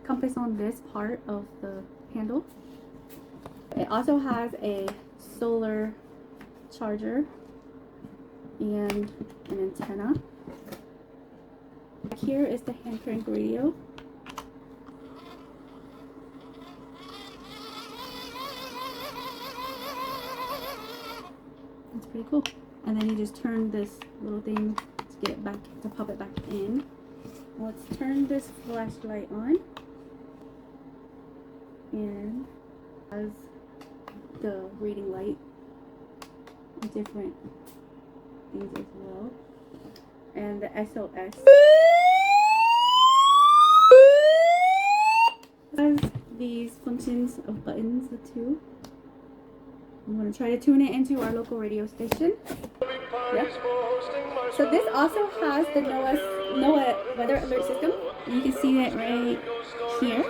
compass on this part of the handle. It also has a solar charger and an antenna. Here is the hand crank radio. That's pretty cool. And then you just turn this little thing to get it back, to pop it back in. Let's turn this flashlight on. And has the reading light, different things as well, and the SOS has these functions of buttons, the two. I'm going to try to tune it into our local radio station. Yep. So this also has the NOAA weather alert system. You can see it right here.